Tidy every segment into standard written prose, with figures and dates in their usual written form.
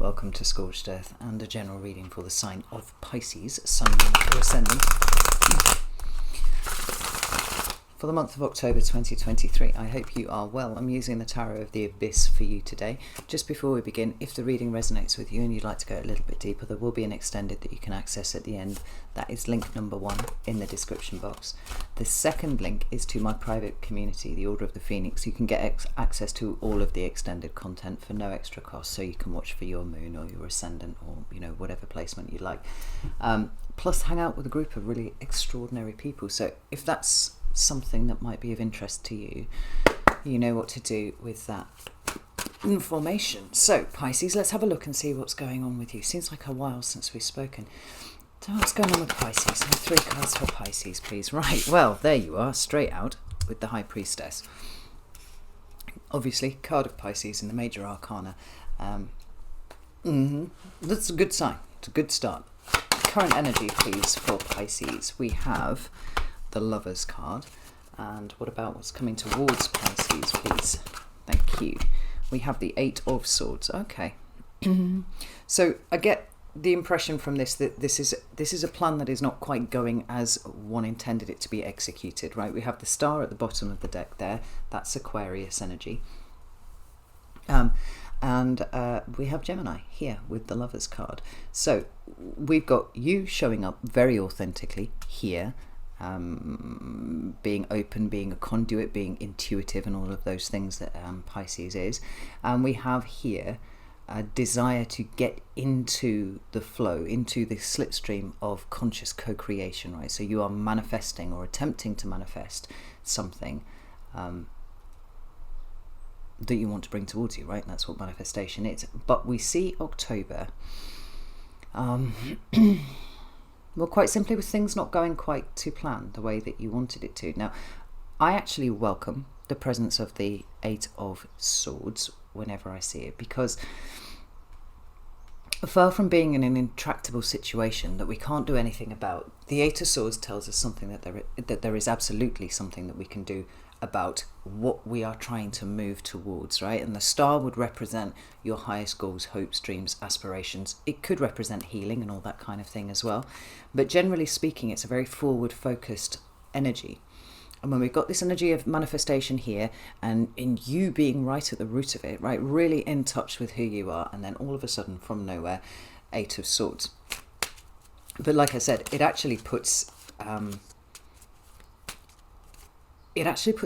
welcome to Scorched Earth and a general reading for the sign of Pisces, Sun, Moon or Ascendant, for the month of October 2023. I hope you are well. I'm using the Tarot of the Abyss for you today. Just before we begin, if the reading resonates with you and you'd like to go a little bit deeper, there will be an extended that you can access at the end. That is link number 1 in the description box. The second link is to my private community, the Order of the Phoenix. You can get access to all of the extended content for no extra cost, so you can watch for your moon or your ascendant or whatever placement you like. Plus hang out with a group of really extraordinary people. So if that's something that might be of interest to you, you know what to do with that information. So Pisces, let's have a look and see what's going on with you. Seems like a while since we've spoken. So what's going on with Pisces? Have 3 cards for Pisces, please. Right, well, there you are, straight out with the High Priestess. Obviously, card of Pisces in the Major Arcana. That's a good sign. It's a good start. Current energy, please, for Pisces. We have the Lovers card. And what about what's coming towards Pisces, please? Thank you. We have the 8 of Swords. Okay. So I get the impression from this that this is a plan that is not quite going as one intended it to be executed, right? We have the Star at the bottom of the deck there. That's Aquarius energy. And we have Gemini here with the Lovers card. So we've got you showing up very authentically here, being open, being a conduit, being intuitive, and all of those things that Pisces is. And we have here a desire to get into the flow, into the slipstream of conscious co-creation, right? So you are manifesting or attempting to manifest something that you want to bring towards you, right? That's what manifestation is. But we see October, well, quite simply with things not going quite to plan the way that you wanted it to. Now, I actually welcome the presence of the 8 of Swords whenever I see it, because far from being in an intractable situation that we can't do anything about, the 8 of Swords tells us something that there is absolutely something that we can do about what we are trying to move towards, right? And the Star would represent your highest goals, hopes, dreams, aspirations. It could represent healing and all that kind of thing as well. But generally speaking, it's a very forward-focused energy. And when we've got this energy of manifestation here, and in you being right at the root of it, right, really in touch with who you are, and then all of a sudden, from nowhere, 8 of Swords. But like I said, it actually puts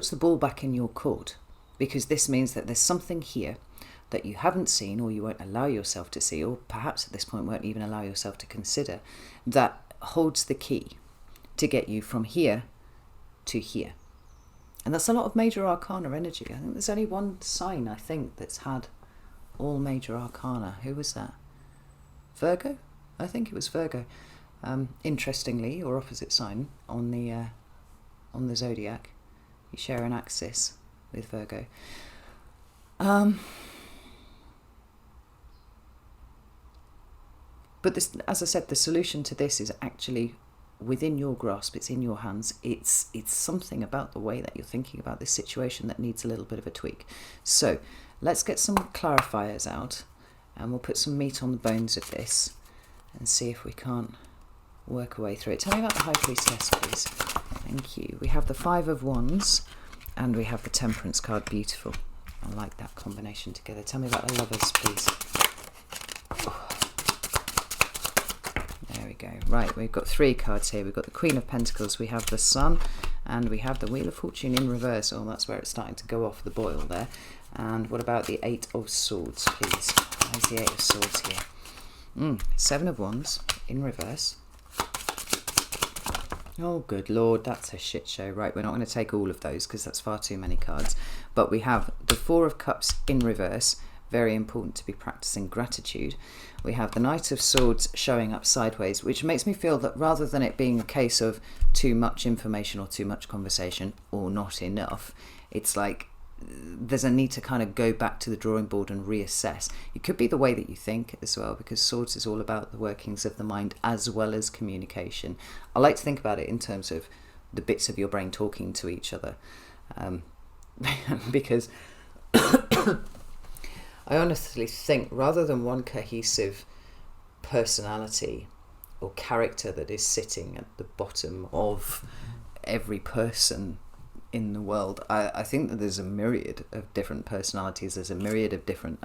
the ball back in your court, because this means that there's something here that you haven't seen, or you won't allow yourself to see, or perhaps at this point won't even allow yourself to consider, that holds the key to get you from here to here. And that's a lot of Major Arcana energy. I think there's only one sign, I think, that's had all Major Arcana. Who was that? Virgo? I think it was Virgo. Interestingly, or opposite sign on the zodiac. You share an axis with Virgo. But this, as I said, the solution to this is actually within your grasp. It's in your hands. It's something about the way that you're thinking about this situation that needs a little bit of a tweak. So let's get some clarifiers out, and we'll put some meat on the bones of this and see if we can't work our way through it. Tell me about the High Priestess, please. Thank you. We have the 5 of Wands and we have the Temperance card. Beautiful. I like that combination together. Tell me about the Lovers, please. There we go. Right, we've got 3 cards here. We've got the Queen of Pentacles, we have the Sun, and we have the Wheel of Fortune in reverse. Oh, that's where it's starting to go off the boil there. And what about the 8 of Swords, please? Where's the 8 of Swords here? 7 of Wands in reverse. Oh, good Lord, that's a shit show. Right, we're not going to take all of those because that's far too many cards. But we have the 4 of Cups in reverse. Very important to be practicing gratitude. We have the Knight of Swords showing up sideways, which makes me feel that rather than it being a case of too much information or too much conversation or not enough, it's like there's a need to kind of go back to the drawing board and reassess. It could be the way that you think as well, because Swords is all about the workings of the mind as well as communication. I like to think about it in terms of the bits of your brain talking to each other, because I honestly think rather than one cohesive personality or character that is sitting at the bottom of every person in the world, I think that there's a myriad of different personalities. There's a myriad of different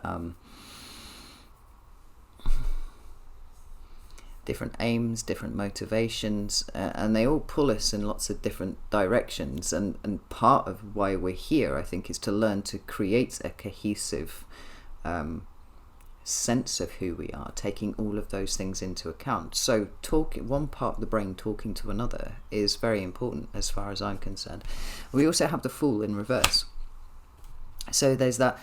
different aims, different motivations, and they all pull us in lots of different directions. And part of why we're here, I think, is to learn to create a cohesive sense of who we are, taking all of those things into account. So one part of the brain talking to another is very important as far as I'm concerned. We also have the Fool in reverse. So there's that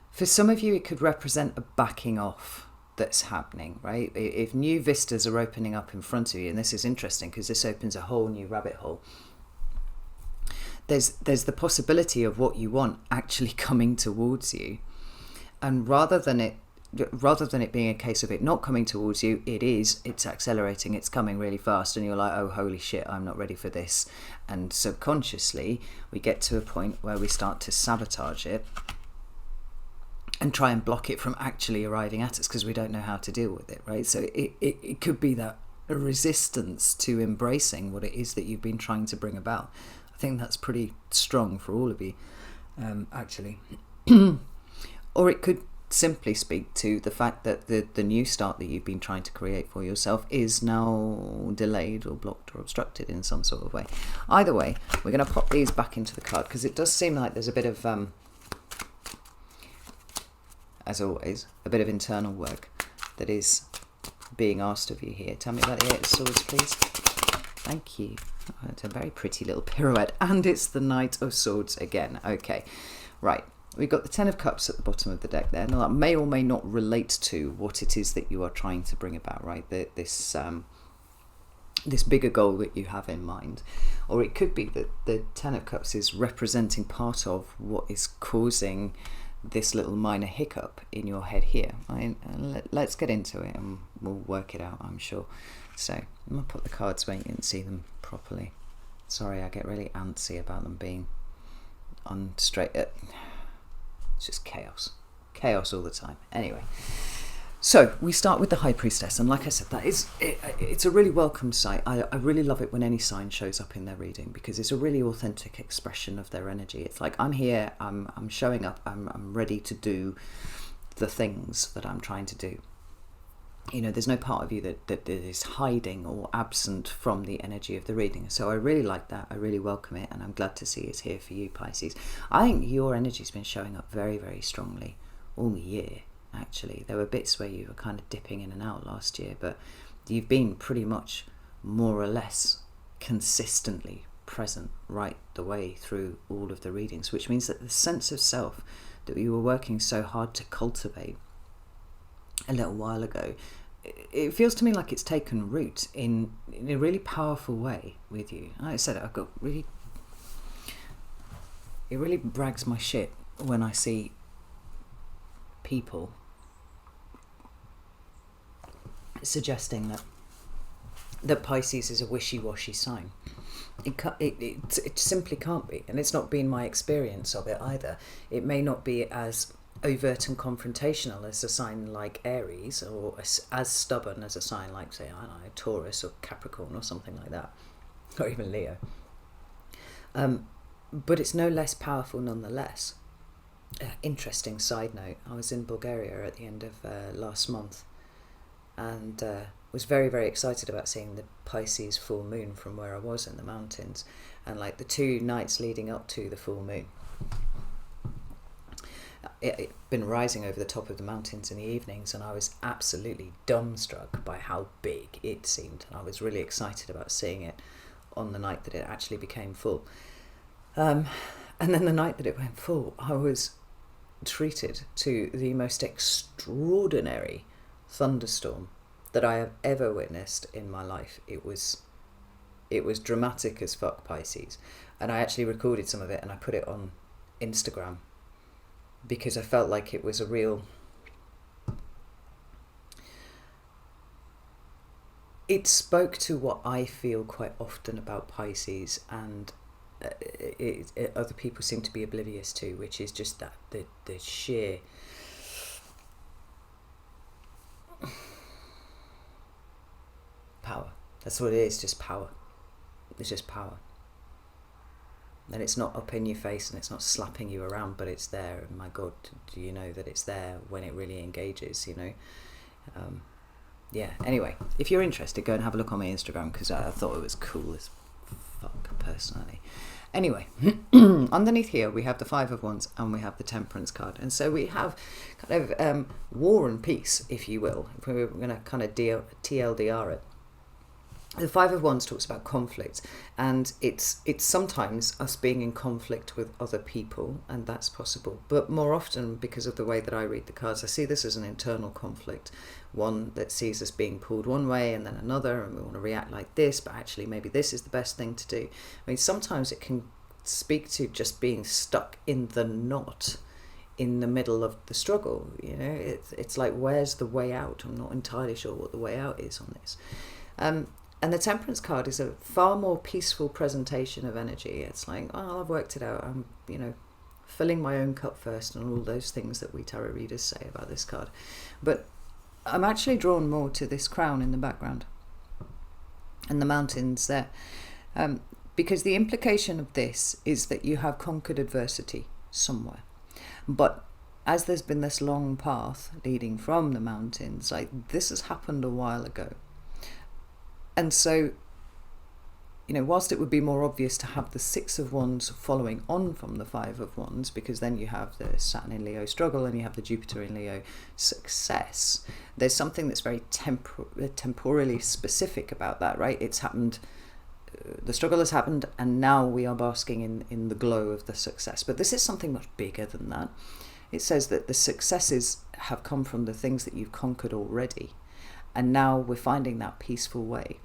for some of you it could represent a backing off that's happening, right? If new vistas are opening up in front of you, and this is interesting because this opens a whole new rabbit hole, there's the possibility of what you want actually coming towards you, and rather than it being a case of it not coming towards you, it's accelerating, it's coming really fast, and you're like, oh holy shit, I'm not ready for this. And subconsciously we get to a point where we start to sabotage it and try and block it from actually arriving at us because we don't know how to deal with it, right? So it could be that a resistance to embracing what it is that you've been trying to bring about. I think that's pretty strong for all of you, actually. Or it could simply speak to the fact that the new start that you've been trying to create for yourself is now delayed or blocked or obstructed in some sort of way. Either way, we're going to pop these back into the card because it does seem like there's a bit of, as always, a bit of internal work that is being asked of you here. Tell me about the Eight of Swords, please. Thank you. Oh, it's a very pretty little pirouette, and it's the Knight of Swords again. Okay, right. We've got the Ten of Cups at the bottom of the deck there. Now that may or may not relate to what it is that you are trying to bring about, right? This bigger goal that you have in mind. Or it could be that the Ten of Cups is representing part of what is causing this little minor hiccup in your head here. Let's get into it and we'll work it out, I'm sure. So I'm going to put the cards where you can see them properly. Sorry, I get really antsy about them being unstraight. It's just chaos all the time. Anyway, so we start with the High Priestess, and like I said, it's a really welcome sight. I really love it when any sign shows up in their reading because it's a really authentic expression of their energy. It's like, I'm here, I'm showing up, I'm ready to do the things that I'm trying to do. You know, there's no part of you that is hiding or absent from the energy of the reading. So I really like that. I really welcome it, and I'm glad to see it's here for you, Pisces. I think your energy's been showing up very, very strongly all year, actually. There were bits where you were kind of dipping in and out last year, but you've been pretty much more or less consistently present right the way through all of the readings, which means that the sense of self that you were working so hard to cultivate a little while ago, it feels to me like it's taken root in a really powerful way with you. Like I said, it really brags my shit when I see people suggesting that Pisces is a wishy-washy sign. It simply can't be, and it's not been my experience of it either. It may not be as overt and confrontational as a sign like Aries, or as stubborn as a sign like, say, I don't know, Taurus or Capricorn or something like that, or even Leo. But it's no less powerful nonetheless. Interesting side note, I was in Bulgaria at the end of last month, and was very, very excited about seeing the Pisces full moon from where I was in the mountains, and like the 2 nights leading up to the full moon, it'd been rising over the top of the mountains in the evenings, and I was absolutely dumbstruck by how big it seemed, and I was really excited about seeing it on the night that it actually became full. And then the night that it went full, I was treated to the most extraordinary thunderstorm that I have ever witnessed in my life. It was dramatic as fuck, Pisces, and I actually recorded some of it and I put it on Instagram because I felt like it was a real... It spoke to what I feel quite often about Pisces, and other people seem to be oblivious to, which is just that the sheer power. That's what it is, just power. It's just power. And it's not up in your face and it's not slapping you around, but it's there. And my God, do you know that it's there when it really engages, you know? Yeah, anyway, if you're interested, go and have a look on my Instagram, because I thought it was cool as fuck, personally. Anyway, underneath here we have the Five of Wands and we have the Temperance card. And so we have kind of war and peace, if you will. If we're going to kind of TLDR it. The Five of Wands talks about conflict, and it's sometimes us being in conflict with other people, and that's possible. But more often, because of the way that I read the cards, I see this as an internal conflict, one that sees us being pulled one way and then another, and we want to react like this, but actually maybe this is the best thing to do. I mean, sometimes it can speak to just being stuck in the knot in the middle of the struggle. You know, it's like, where's the way out? I'm not entirely sure what the way out is on this. And the Temperance card is a far more peaceful presentation of energy. It's like, oh, I've worked it out. I'm, you know, filling my own cup first, and all those things that we tarot readers say about this card. But I'm actually drawn more to this crown in the background and the mountains there. Because the implication of this is that you have conquered adversity somewhere. But as there's been this long path leading from the mountains, like, this has happened a while ago. And so, you know, whilst it would be more obvious to have the Six of Wands following on from the Five of Wands, because then you have the Saturn in Leo struggle and you have the Jupiter in Leo success, there's something that's very temporally specific about that, right? It's happened, the struggle has happened, and now we are basking in the glow of the success. But this is something much bigger than that. It says that the successes have come from the things that you've conquered already, and now we're finding that peaceful way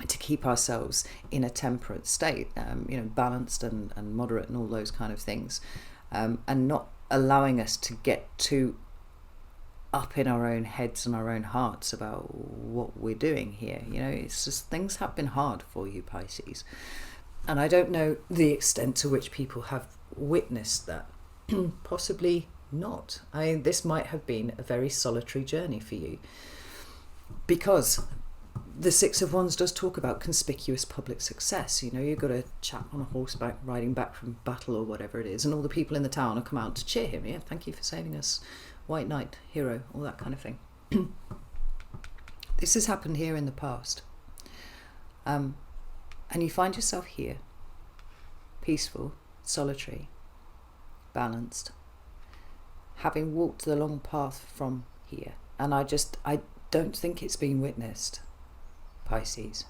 to keep ourselves in a temperate state, you know, balanced and moderate and all those kind of things, and not allowing us to get too up in our own heads and our own hearts about what we're doing here. You know, it's just, things have been hard for you, Pisces, and I don't know the extent to which people have witnessed that. Possibly not. This might have been a very solitary journey for you, because the Six of Wands does talk about conspicuous public success. You know, you've got a chap on a horseback riding back from battle or whatever it is, and all the people in the town have come out to cheer him. Yeah, thank you for saving us, white knight, hero, all that kind of thing. This has happened here in the past. And you find yourself here, peaceful, solitary, balanced, having walked the long path from here. And I don't think it's been witnessed, Pisces.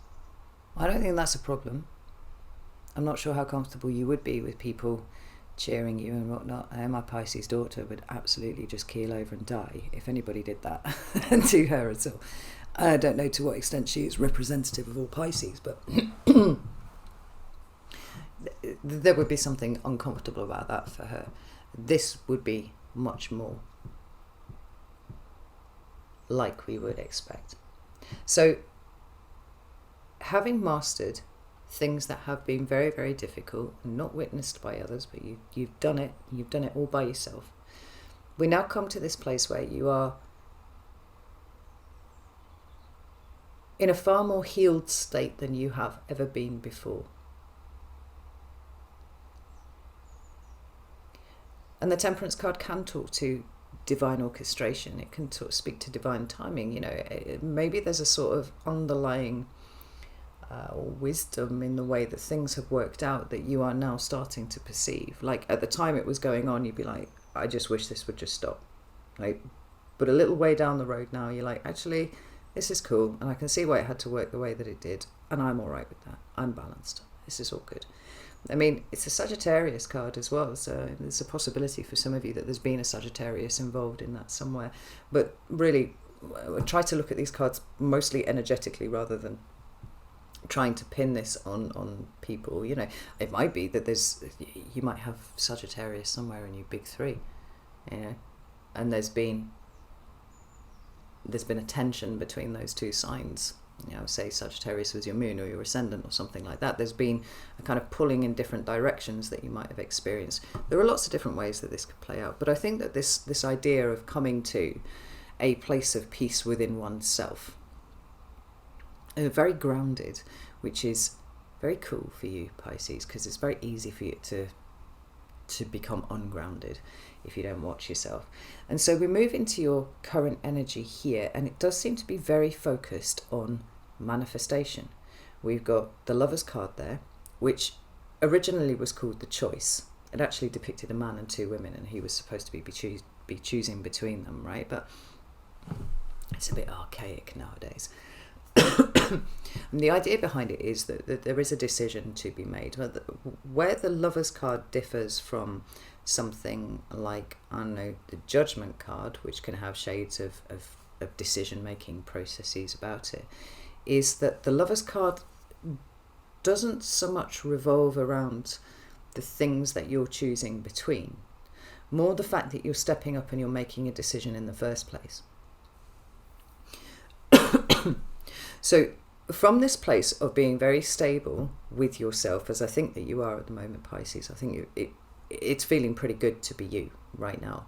I don't think that's a problem. I'm not sure how comfortable you would be with people cheering you and whatnot. My Pisces daughter would absolutely just keel over and die if anybody did that to her at all. I don't know to what extent she is representative of all Pisces, but there would be something uncomfortable about that for her. This would be much more like we would expect. So, having mastered things that have been very, very difficult, not witnessed by others, but you've done it all by yourself, we now come to this place where you are in a far more healed state than you have ever been before. And the Temperance card can talk to divine orchestration. It can speak to divine timing. You know, maybe there's a sort of underlying wisdom in the way that things have worked out that you are now starting to perceive. Like, at the time it was going on, you'd be like, I just wish this would just stop. Like, but a little way down the road now, you're like, actually, this is cool, and I can see why it had to work the way that it did, and I'm all right with that. I'm balanced. This is all good. I mean, it's a Sagittarius card as well, so there's a possibility for some of you that there's been a Sagittarius involved in that somewhere. But really, try to look at these cards mostly energetically rather than trying to pin this on people. You know, it might be that you might have Sagittarius somewhere in your big three, you know, and there's been a tension between those two signs say Sagittarius was your moon or your ascendant or something like that. There's been a kind of pulling in different directions that you might have experienced. There are lots of different ways that this could play out, but I think that this idea of coming to a place of peace within oneself, very grounded, which is very cool for you, Pisces, because it's very easy for you to become ungrounded if you don't watch yourself. And so we move into your current energy here, and it does seem to be very focused on manifestation. We've got the Lovers card there, which originally was called the Choice. It actually depicted a man and two women, and he was supposed to be choosing between them, right? But it's a bit archaic nowadays. And the idea behind it is that there is a decision to be made. Where the Lovers card differs from something like, I don't know, the Judgment card, which can have shades of decision-making processes about it, is that the Lovers card doesn't so much revolve around the things that you're choosing between, more the fact that you're stepping up and you're making a decision in the first place. So from this place of being very stable with yourself, as I think that you are at the moment, Pisces, I think it's feeling pretty good to be you right now.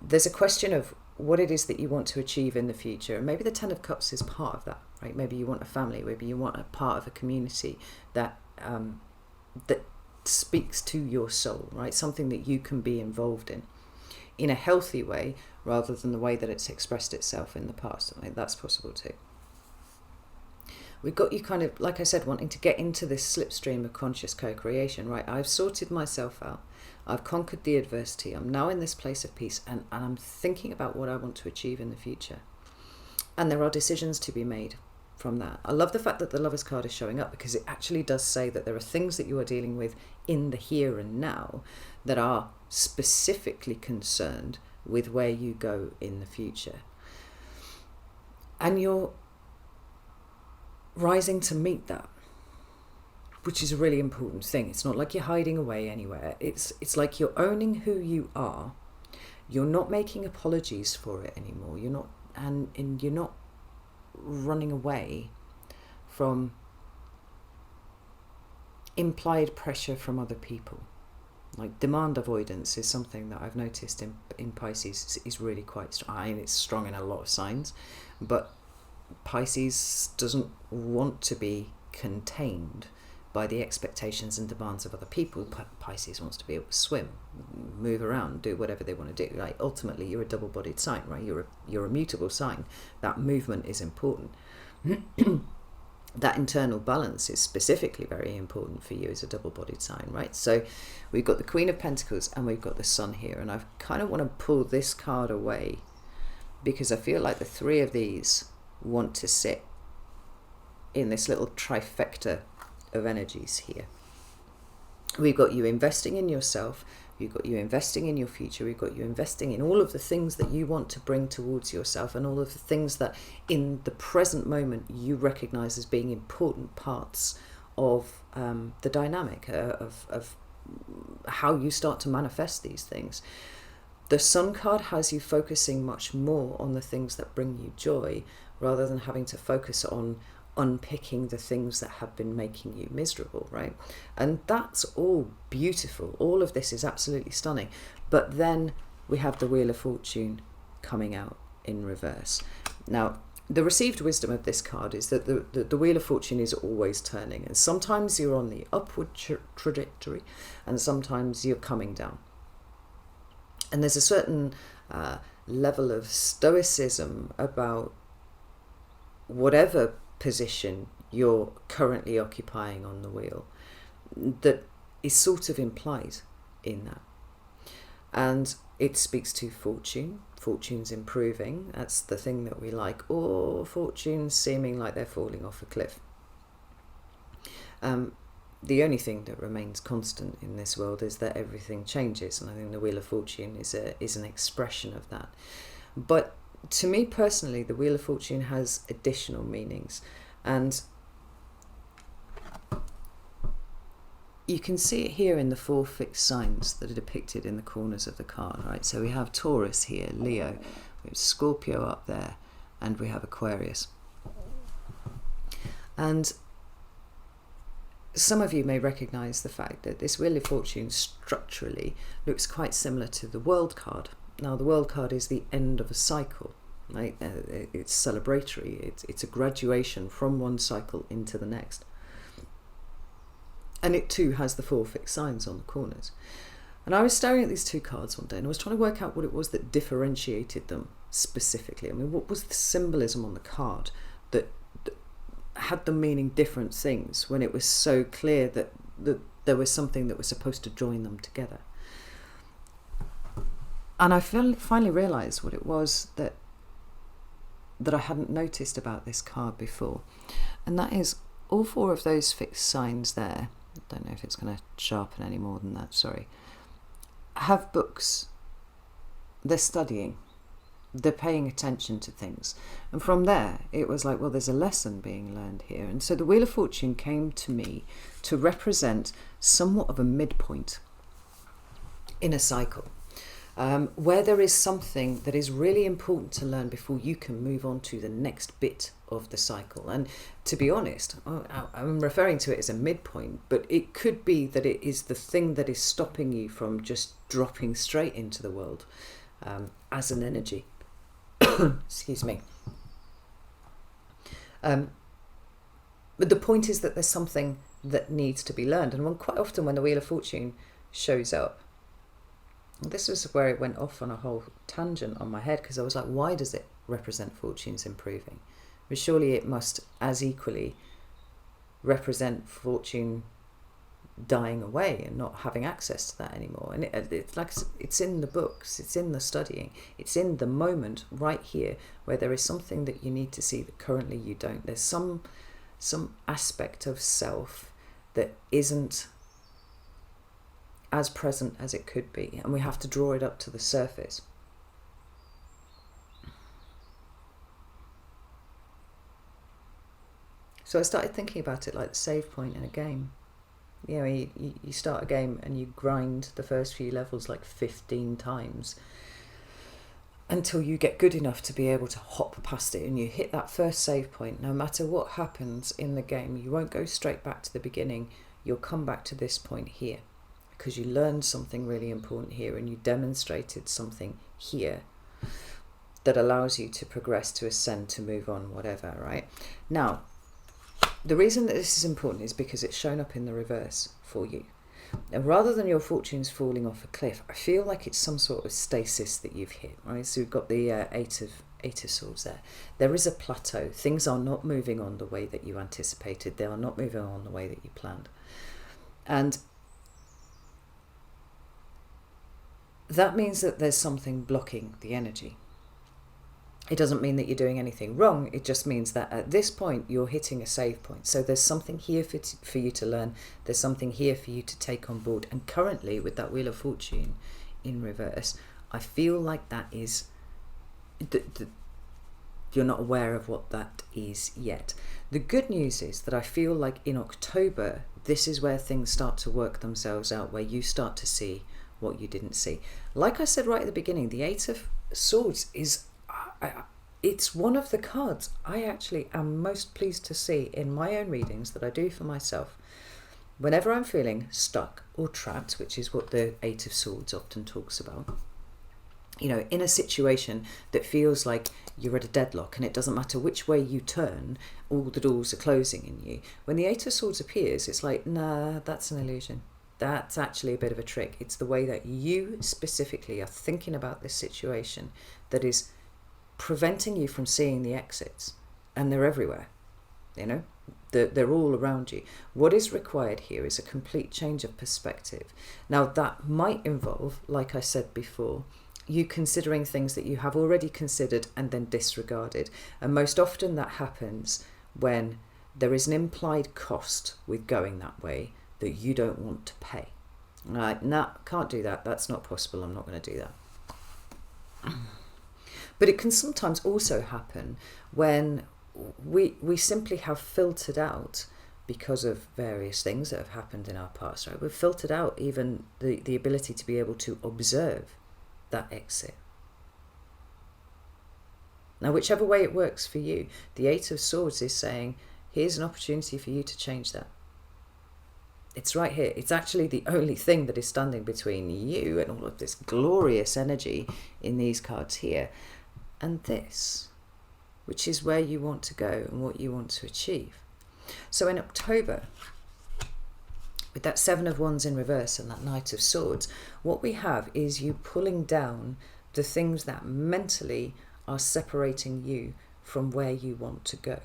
There's a question of what it is that you want to achieve in the future. And maybe the Ten of Cups is part of that, right? Maybe you want a family, maybe you want a part of a community that that speaks to your soul, right? Something that you can be involved in a healthy way, rather than the way that it's expressed itself in the past. I think that's possible too. We've got you kind of, like I said, wanting to get into this slipstream of conscious co-creation, right? I've sorted myself out. I've conquered the adversity. I'm now in this place of peace, and I'm thinking about what I want to achieve in the future. And there are decisions to be made from that. I love the fact that the Lovers card is showing up, because it actually does say that there are things that you are dealing with in the here and now that are specifically concerned with where you go in the future. And you're rising to meet that, which is a really important thing. It's not like you're hiding away anywhere. It's like you're owning who you are. You're not making apologies for it anymore. You're not, and you're not running away from implied pressure from other people. Like demand avoidance is something that I've noticed in Pisces is really quite strong. I mean, it's strong in a lot of signs, but Pisces doesn't want to be contained by the expectations and demands of other people. Pisces wants to be able to swim, move around, do whatever they want to do. Like ultimately, you're a double-bodied sign, right? You're a mutable sign. That movement is important. That internal balance is specifically very important for you as a double-bodied sign, right? So we've got the Queen of Pentacles and we've got the Sun here, and I kind of want to pull this card away because I feel like the three of these want to sit in this little trifecta of energies here. We've got you investing in yourself, we've got you investing in your future, we've got you investing in all of the things that you want to bring towards yourself, and all of the things that in the present moment you recognize as being important parts of the dynamic of how you start to manifest these things. The Sun card has you focusing much more on the things that bring you joy, rather than having to focus on unpicking the things that have been making you miserable, right? And that's all beautiful. All of this is absolutely stunning. But then we have the Wheel of Fortune coming out in reverse. Now, the received wisdom of this card is that the Wheel of Fortune is always turning, and sometimes you're on the upward trajectory and sometimes you're coming down. And there's a certain level of stoicism about whatever position you're currently occupying on the wheel that is sort of implied in that. And it speaks to fortune. Fortune's improving. That's the thing that we like. Or fortune's seeming like they're falling off a cliff. The only thing that remains constant in this world is that everything changes, and I think the Wheel of Fortune is an expression of that. But to me personally, the Wheel of Fortune has additional meanings, and you can see it here in the 4 fixed signs that are depicted in the corners of the card, right? So we have Taurus here, Leo, we have Scorpio up there, and we have Aquarius. And some of you may recognise the fact that this Wheel of Fortune structurally looks quite similar to the World card. Now, the World card is the end of a cycle. Right? It's celebratory. It's a graduation from one cycle into the next. And it too has the 4 fixed signs on the corners. And I was staring at these 2 cards one day and I was trying to work out what it was that differentiated them specifically. I mean, what was the symbolism on the card that had them meaning different things when it was so clear that there was something that was supposed to join them together. And I finally realised what it was that I hadn't noticed about this card before. And that is all 4 of those fixed signs there. I don't know if it's going to sharpen any more than that, sorry. Have books. They're studying. They're paying attention to things. And from there, it was like, well, there's a lesson being learned here. And so the Wheel of Fortune came to me to represent somewhat of a midpoint in a cycle, where there is something that is really important to learn before you can move on to the next bit of the cycle. And to be honest, I'm referring to it as a midpoint, but it could be that it is the thing that is stopping you from just dropping straight into the world as an energy. Excuse me. But the point is that there's something that needs to be learned. And quite often when the Wheel of Fortune shows up, this was where it went off on a whole tangent on my head, because I was like, why does it represent fortunes improving? But surely it must as equally represent fortune dying away and not having access to that anymore. And it's like, it's in the books, it's in the studying, it's in the moment right here where there is something that you need to see that currently you don't. There's some aspect of self that isn't as present as it could be, and we have to draw it up to the surface. So I started thinking about it like the save point in a game. You know, you start a game and you grind the first few levels like 15 times until you get good enough to be able to hop past it, and you hit that first save point. No matter what happens in the game, you won't go straight back to the beginning. You'll come back to this point here because you learned something really important here and you demonstrated something here that allows you to progress, to ascend, to move on, whatever, right? Now, the reason that this is important is because it's shown up in the reverse for you. And rather than your fortunes falling off a cliff, I feel like it's some sort of stasis that you've hit, right? So we've got the Eight of Swords there. There is a plateau. Things are not moving on the way that you anticipated. They are not moving on the way that you planned. And that means that there's something blocking the energy. It doesn't mean that you're doing anything wrong. It just means that at this point, you're hitting a save point. So there's something here for you to learn. There's something here for you to take on board. And currently, with that Wheel of Fortune in reverse, I feel like that is... you're not aware of what that is yet. The good news is that I feel like in October, this is where things start to work themselves out, where you start to see what you didn't see. Like I said right at the beginning, the Eight of Swords is... it's one of the cards I actually am most pleased to see in my own readings that I do for myself. Whenever I'm feeling stuck or trapped, which is what the Eight of Swords often talks about, you know, in a situation that feels like you're at a deadlock and it doesn't matter which way you turn, all the doors are closing in you. When the Eight of Swords appears, it's like, nah, that's an illusion. That's actually a bit of a trick. It's the way that you specifically are thinking about this situation that is preventing you from seeing the exits. And they're everywhere, you know, they're all around you. What is required here is a complete change of perspective. Now that might involve, like I said before, you considering things that you have already considered and then disregarded. And most often that happens when there is an implied cost with going that way that you don't want to pay. Right? Nah, can't do that. That's not possible. I'm not going to do that. But it can sometimes also happen when we simply have filtered out, because of various things that have happened in our past, right? We've filtered out even the ability to be able to observe that exit. Now, whichever way it works for you, the Eight of Swords is saying, Here's an opportunity for you to change that. It's right here. It's actually the only thing that is standing between you and all of this glorious energy in these cards here and this, which is where you want to go and what you want to achieve. So in October, with that Seven of Wands in reverse and that Knight of Swords, what we have is you pulling down the things that mentally are separating you from where you want to go.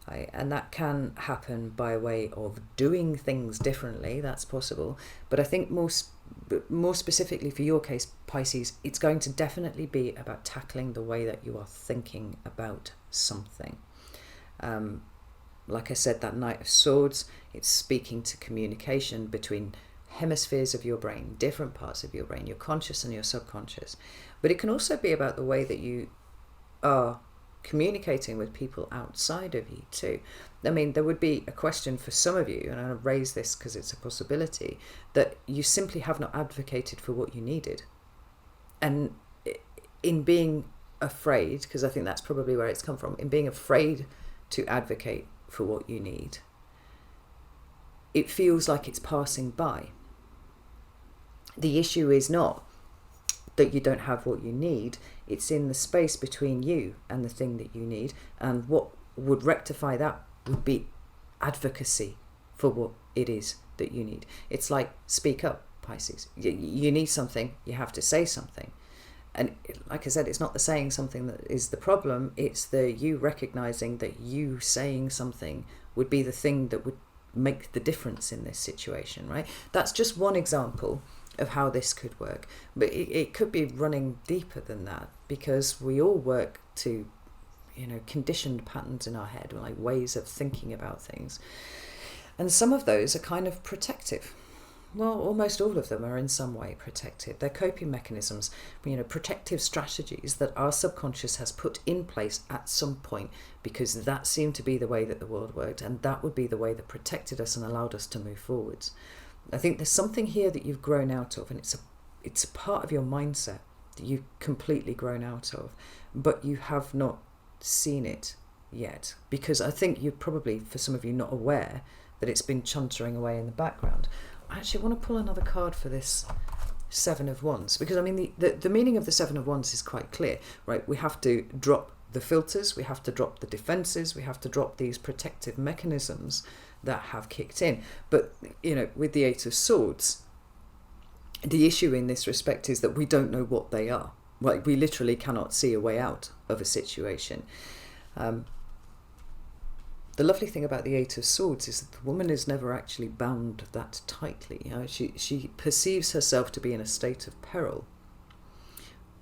Right? And that can happen by way of doing things differently. That's possible. But I think more specifically for your case, Pisces, it's going to definitely be about tackling the way that you are thinking about something. Like I said, that Knight of Swords, it's speaking to communication between hemispheres of your brain, different parts of your brain, your conscious and your subconscious. But it can also be about the way that you are communicating with people outside of you too. I mean, there would be a question for some of you, and I'll raise this because it's a possibility, that you simply have not advocated for what you needed. And in being afraid, because I think that's probably where it's come from, in being afraid to advocate for what you need, it feels like it's passing by. The issue is not that you don't have what you need, it's in the space between you and the thing that you need, and what would rectify that would be advocacy for what it is that you need. It's like, speak up, Pisces. You need something, you have to say something. And like I said, it's not the saying something that is the problem, it's the you recognizing that you saying something would be the thing that would make the difference in this situation, right? That's just one example of how this could work, but it could be running deeper than that, because we all work to, conditioned patterns in our head, like ways of thinking about things, and some of those are kind of protective. Well, almost all of them are in some way protective. They're coping mechanisms, protective strategies that our subconscious has put in place at some point, because that seemed to be the way that the world worked, and that would be the way that protected us and allowed us to move forwards. I think there's something here that you've grown out of, and it's a part of your mindset that you've completely grown out of, but you have not seen it yet, because I think you're probably, for some of you, not aware that it's been chuntering away in the background. I actually want to pull another card for this Seven of Wands, because I mean the meaning of the Seven of Wands is quite clear, right? We have to drop the filters, we have to drop the defenses, we have to drop these protective mechanisms that have kicked in. But with the Eight of Swords, the issue in this respect is that we don't know what they are. Like, we literally cannot see a way out of a situation. The lovely thing about the Eight of Swords is that the woman is never actually bound that tightly. She perceives herself to be in a state of peril.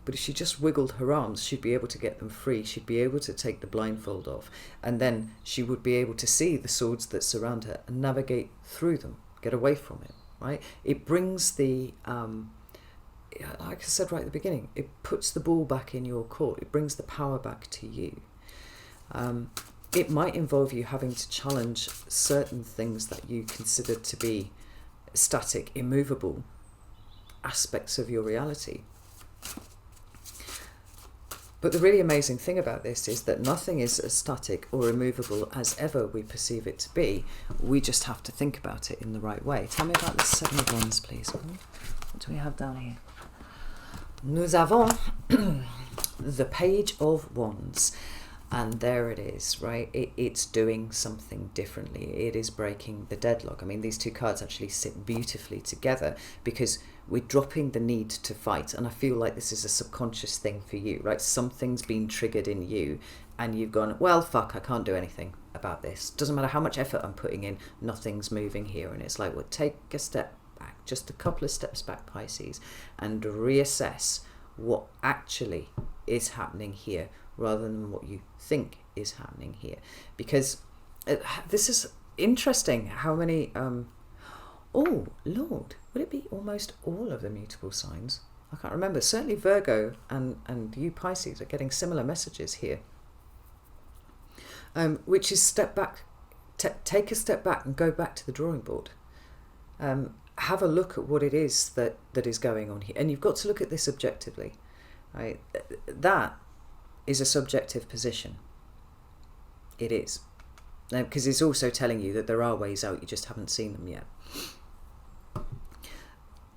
But if she just wiggled her arms, she'd be able to get them free. She'd be able to take the blindfold off. And then she would be able to see the swords that surround her and navigate through them, get away from it, right? It brings the, like I said right at the beginning, it puts the ball back in your court. It brings the power back to you. It might involve you having to challenge certain things that you consider to be static, immovable aspects of your reality. But the really amazing thing about this is that nothing is as static or immovable as ever we perceive it to be. We just have to think about it in the right way. Tell me about the Seven of Wands, please. What do we have down here? Nous avons the Page of Wands. And there it is, right? It's doing something differently. It is breaking the deadlock. I mean, these two cards actually sit beautifully together, because we're dropping the need to fight. And I feel like this is a subconscious thing for you, right? Something's been triggered in you and you've gone, well, fuck, I can't do anything about this. Doesn't matter how much effort I'm putting in, nothing's moving here. And it's like, well, take a step back, just a couple of steps back, Pisces, and reassess what actually is happening here, rather than what you think is happening here. Because this is interesting how many oh Lord, would it be almost all of the mutable signs? I can't remember. Certainly Virgo and you Pisces are getting similar messages here, which is step back, take a step back and go back to the drawing board. Have a look at what it is that is going on here, and you've got to look at this objectively, right? That is a subjective position. It is. because it's also telling you that there are ways out, you just haven't seen them yet.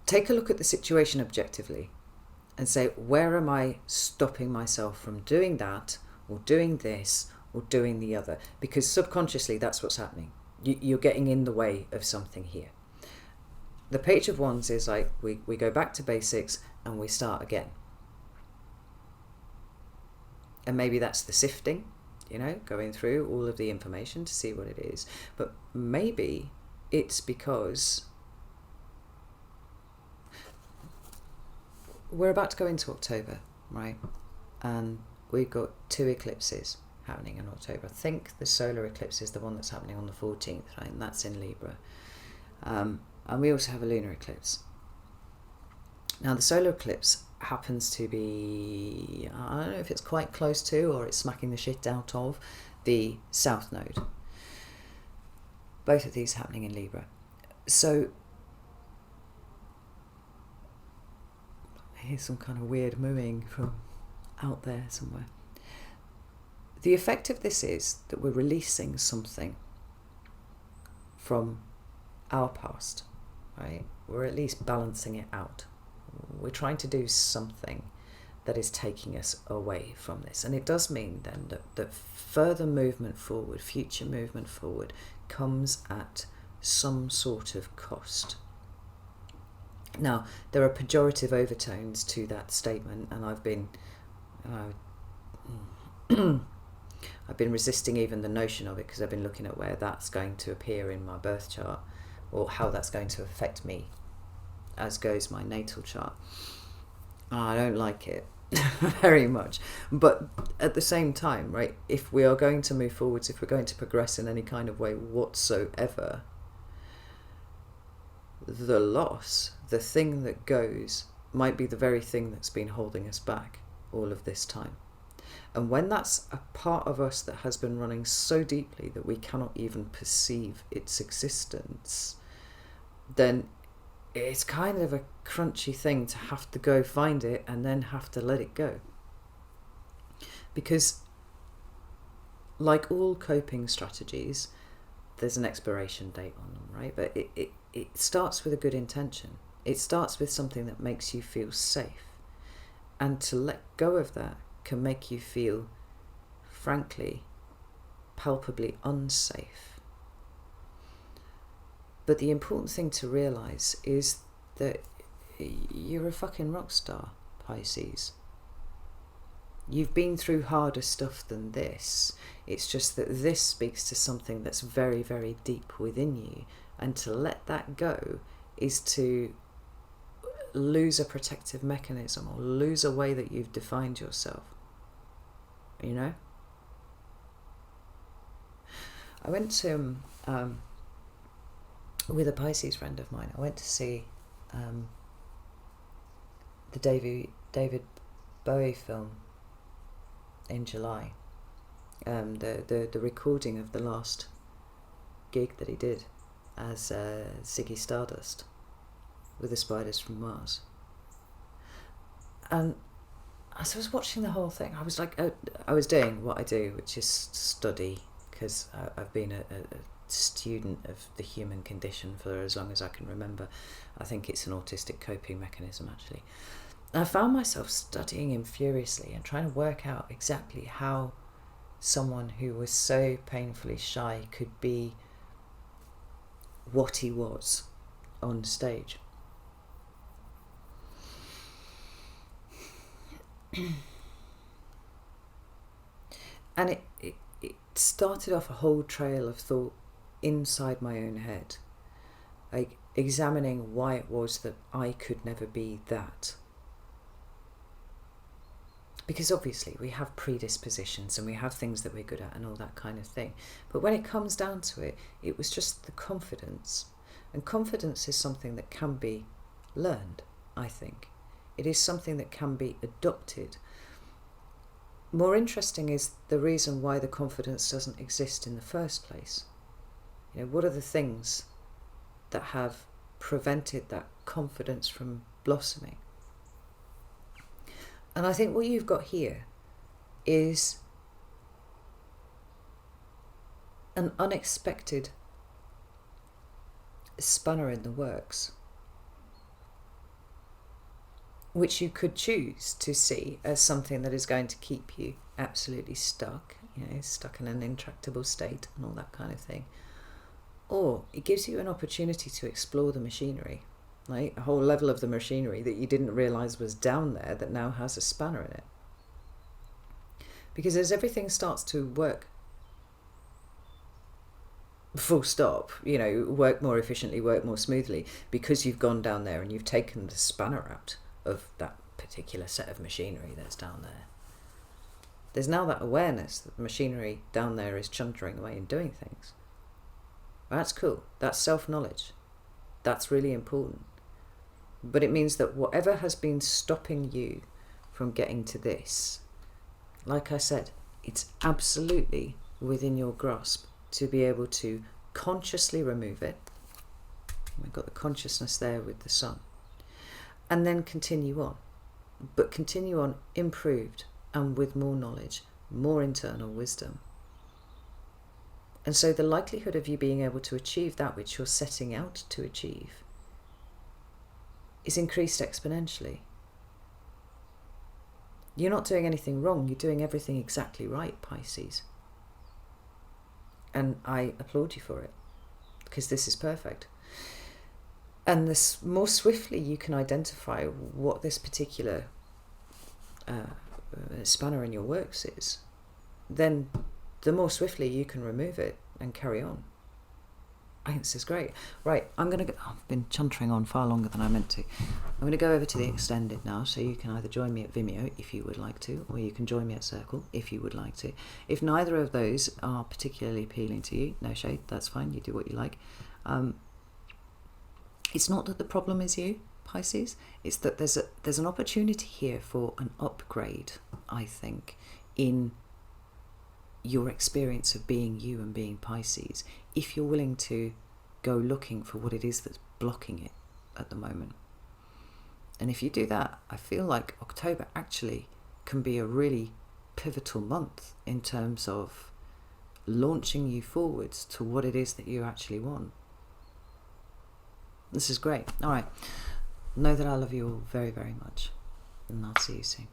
Take a look at the situation objectively and say, where am I stopping myself from doing that, or doing this, or doing the other? Because subconsciously that's what's happening. You're getting in the way of something here. The Page of Wands is like, we go back to basics and we start again. And maybe that's the sifting, going through all of the information to see what it is. But maybe it's because we're about to go into October, right? And we've got 2 eclipses happening in October. I think the solar eclipse is the one that's happening on the 14th, right? And that's in Libra. And we also have a lunar eclipse. Now, the solar eclipse happens to be, I don't know if it's quite close to, or it's smacking the shit out of, the South Node. Both of these happening in Libra. So, here's some kind of weird mooing from out there somewhere. The effect of this is that we're releasing something from our past, right? We're at least balancing it out. We're trying to do something that is taking us away from this. And it does mean then that further movement forward, future movement forward, comes at some sort of cost. Now, there are pejorative overtones to that statement, and I've been resisting even the notion of it, because I've been looking at where that's going to appear in my birth chart, or how that's going to affect me, as goes my natal chart. I don't like it very much. But at the same time, right, if we are going to move forwards, if we're going to progress in any kind of way whatsoever, the loss, the thing that goes, might be the very thing that's been holding us back all of this time. And when that's a part of us that has been running so deeply that we cannot even perceive its existence, then it's kind of a crunchy thing to have to go find it and then have to let it go. Because, like all coping strategies, there's an expiration date on them, right? But it starts with a good intention. It starts with something that makes you feel safe. And to let go of that can make you feel, frankly, palpably unsafe. But the important thing to realise is that you're a fucking rock star, Pisces. You've been through harder stuff than this. It's just that this speaks to something that's very, very deep within you. And to let that go is to lose a protective mechanism, or lose a way that you've defined yourself. I went to, with a Pisces friend of mine, I went to see the David Bowie film in July. The recording of the last gig that he did as Ziggy Stardust with the Spiders from Mars. And as I was watching the whole thing, I was like, I was doing what I do, which is study, because I've been a student of the human condition for as long as I can remember. I think it's an autistic coping mechanism, actually. And I found myself studying him furiously and trying to work out exactly how someone who was so painfully shy could be what he was on stage. And it started off a whole trail of thought inside my own head, like examining why it was that I could never be that. Because obviously we have predispositions and we have things that we're good at and all that kind of thing. But when it comes down to it, it was just the confidence. And confidence is something that can be learned, I think. It is something that can be adopted. More interesting is the reason why the confidence doesn't exist in the first place. What are the things that have prevented that confidence from blossoming? And I think what you've got here is an unexpected spanner in the works, which you could choose to see as something that is going to keep you absolutely stuck, stuck in an intractable state and all that kind of thing. Or it gives you an opportunity to explore the machinery, right? A whole level of the machinery that you didn't realize was down there that now has a spanner in it. Because as everything starts to work full stop, work more efficiently, work more smoothly, because you've gone down there and you've taken the spanner out of that particular set of machinery that's down there. There's now that awareness that the machinery down there is chuntering away and doing things. That's cool. That's self-knowledge. That's really important. But it means that whatever has been stopping you from getting to this, like I said, it's absolutely within your grasp to be able to consciously remove it. We've got the consciousness there with the sun. And then continue on. But continue on improved and with more knowledge, more internal wisdom. And so the likelihood of you being able to achieve that which you're setting out to achieve is increased exponentially. You're not doing anything wrong, you're doing everything exactly right, Pisces. And I applaud you for it, because this is perfect. And the more swiftly you can identify what this particular spanner in your works is, then the more swiftly you can remove it and carry on. I think this is great. Right, I've been chuntering on far longer than I meant to. I'm going to go over to the extended now, so you can either join me at Vimeo if you would like to, or you can join me at Circle if you would like to. If neither of those are particularly appealing to you, no shade, that's fine, you do what you like. It's not that the problem is you, Pisces, it's that there's an opportunity here for an upgrade, I think, in your experience of being you and being Pisces, if you're willing to go looking for what it is that's blocking it at the moment. And if you do that, I feel like October actually can be a really pivotal month in terms of launching you forwards to what it is that you actually want. This is great. All right. Know that I love you all very, very much. And I'll see you soon.